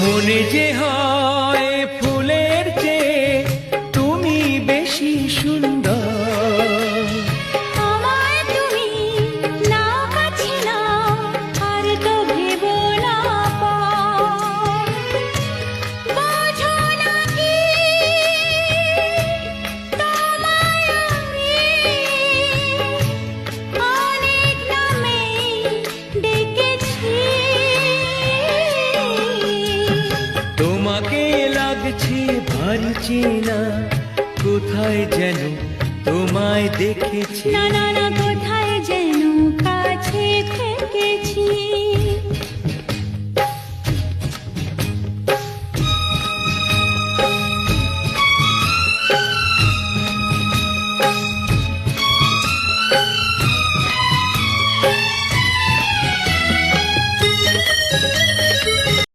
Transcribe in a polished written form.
মনে যে হয় ফুলের চেয়ে তুমি বেশি সুন্দর। আমায় তুমি না কাছে নাও, আর তো ভেবো না পর। বোঝো না কি তোমায় আমি অনেক নামে ডেকেছি। তোমাকে লাগছে ভারী চেনা, কোথায় যেন তোমায় দেখেছি। না না না, কোথায় যেন কাছে থেকেছি।